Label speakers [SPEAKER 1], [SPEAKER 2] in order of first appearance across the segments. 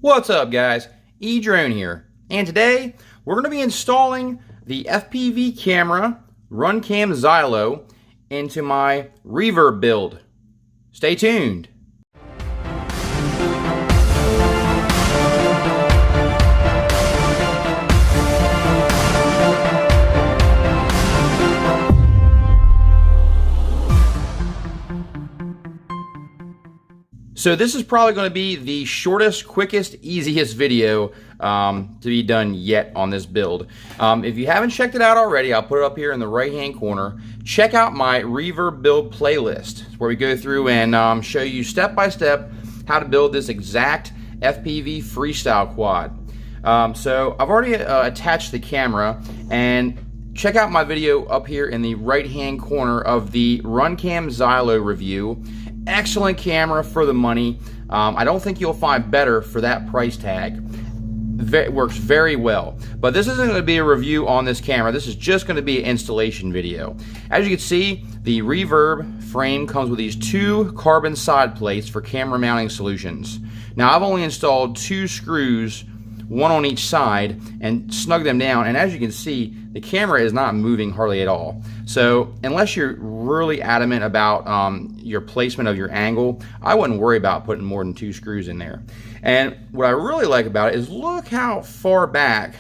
[SPEAKER 1] What's up, guys? Edrone here, and today we're going to be installing the FPV camera Runcam Xilo into my Reverb build. Stay tuned. So this is probably going to be the shortest, quickest, easiest video to be done yet on this build. If you haven't checked it out already, I'll put it up here in the right hand corner. Check out my Reverb build playlist where we go through and show you step by step how to build this exact FPV freestyle quad. So I've already attached the camera, and check out my video up here in the right hand corner of the Runcam Xilo review. Excellent camera for the money. I don't think you'll find better for that price tag. It works very well. But this isn't going to be a review on this camera. This is just going to be an installation video. As you can see, the Reverb frame comes with these two carbon side plates for camera mounting solutions. Now I've only installed 2 screws, one on each side, and snug them down, and as you can see, the camera is not moving hardly at all. So unless you're really adamant about your placement of your angle, I wouldn't worry about putting more than 2 screws in there. And what I really like about it is look how far back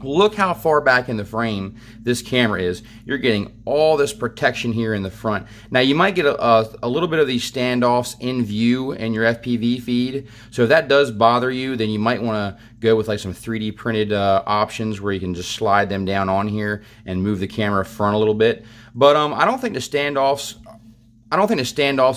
[SPEAKER 1] in the frame this camera is. You're getting all this protection here in the front. Now you might get a little bit of these standoffs in view in your FPV feed. So if that does bother you, then you might want to go with like some 3D printed options where you can just slide them down on here and move the camera front a little bit. But I don't think the standoffs are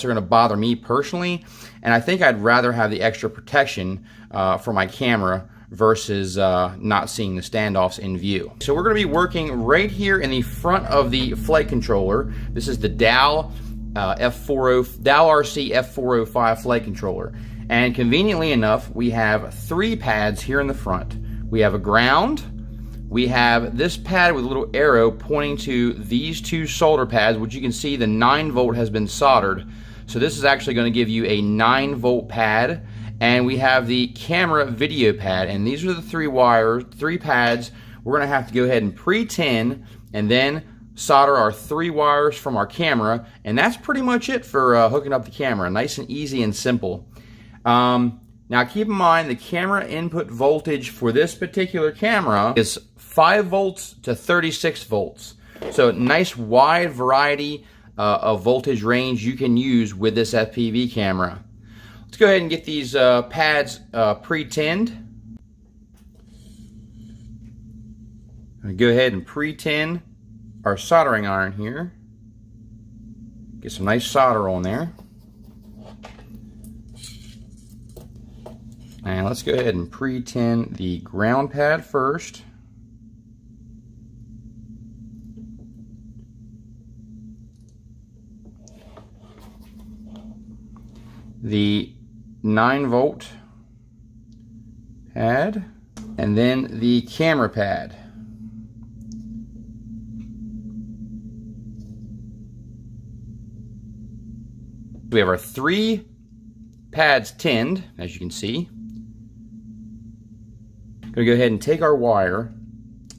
[SPEAKER 1] going to bother me personally, and I think I'd rather have the extra protection for my camera versus not seeing the standoffs in view. So we're going to be working right here in the front of the flight controller. This is the DAL RC F405 flight controller. And conveniently enough, we have 3 pads here in the front. We have a ground, we have this pad with a little arrow pointing to these 2 solder pads, which you can see the 9-volt has been soldered. So this is actually going to give you a 9-volt pad. And we have the camera video pad, and these are the 3 pads. We're going to have to go ahead and pre-tin and then solder our 3 wires from our camera, and that's pretty much it for hooking up the camera. Nice and easy and simple. Now keep in mind the camera input voltage for this particular camera is 5 volts to 36 volts. So nice wide variety of voltage range you can use with this FPV camera. Let's go ahead and get these pads pre-tinned. I'm going to go ahead and pre-tin our soldering iron here. Get some nice solder on there. And let's go ahead and pre-tin the ground pad first. The 9-volt pad, and then the camera pad. We have our 3 pads tinned, as you can see. I'm going to go ahead and take our wire,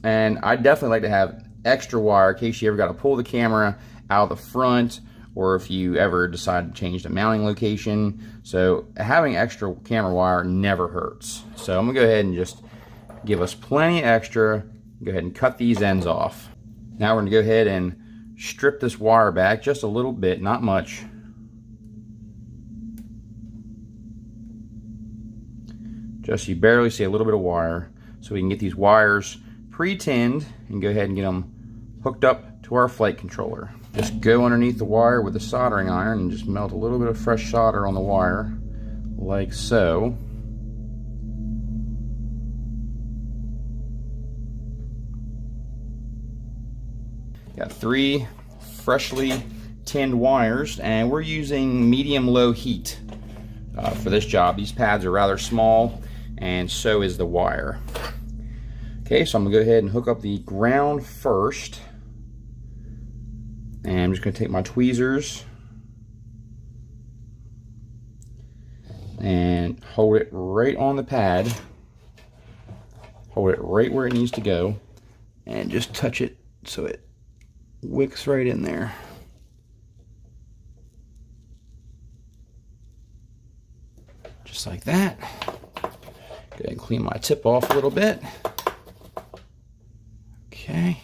[SPEAKER 1] and I definitely like to have extra wire in case you ever got to pull the camera out of the front, or if you ever decide to change the mounting location. So having extra camera wire never hurts. So I'm going to go ahead and just give us plenty extra. Go ahead and cut these ends off. Now we're going to go ahead and strip this wire back just a little bit, not much. Just you barely see a little bit of wire, so we can get these wires pre-tinned and go ahead and get them hooked up to our flight controller. Just go underneath the wire with the soldering iron and just melt a little bit of fresh solder on the wire, like so. Got 3 freshly tinned wires, and we're using medium-low heat for this job. These pads are rather small, and so is the wire. Okay, so I'm going to go ahead and hook up the ground first. And I'm just going to take my tweezers and hold it right on the pad. Hold it right where it needs to go, and just touch it so it wicks right in there. Just like that. Go ahead and clean my tip off a little bit. Okay.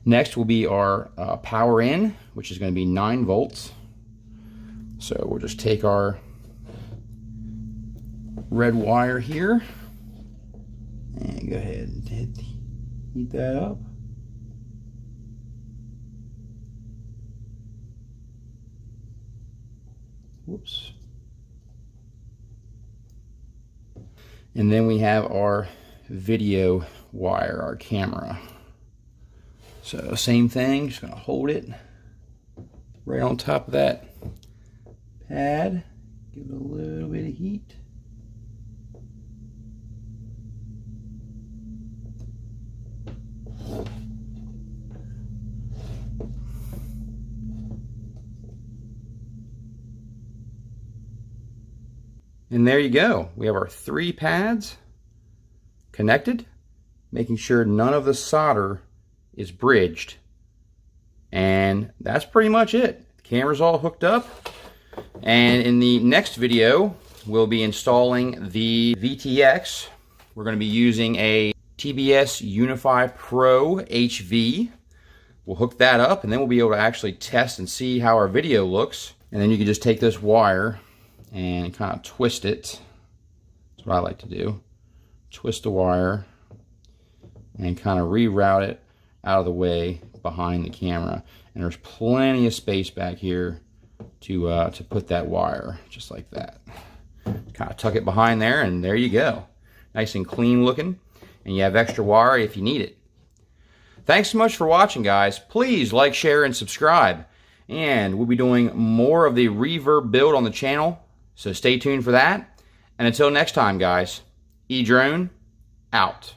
[SPEAKER 1] Next will be our power in, which is going to be 9 volts. So we'll just take our red wire here and go ahead and heat that up. Whoops. And then we have our video wire, our camera. So same thing, just gonna hold it right on top of that pad, give it a little bit of heat. And there you go. We have our 3 pads connected, making sure none of the solder is bridged. And that's pretty much it. The camera's all hooked up. And in the next video, we'll be installing the VTX. We're going to be using a TBS Unify Pro HV. We'll hook that up, and then we'll be able to actually test and see how our video looks. And then you can just take this wire and kind of twist it. That's what I like to do. Twist the wire and kind of reroute it out of the way behind the camera. And there's plenty of space back here to put that wire, just like that. Kind of tuck it behind there, and there you go. Nice and clean looking, and you have extra wire if you need it. Thanks so much for watching, guys. Please like, share, and subscribe. And we'll be doing more of the Reverb build on the channel, so stay tuned for that. And until next time, guys, edrone out.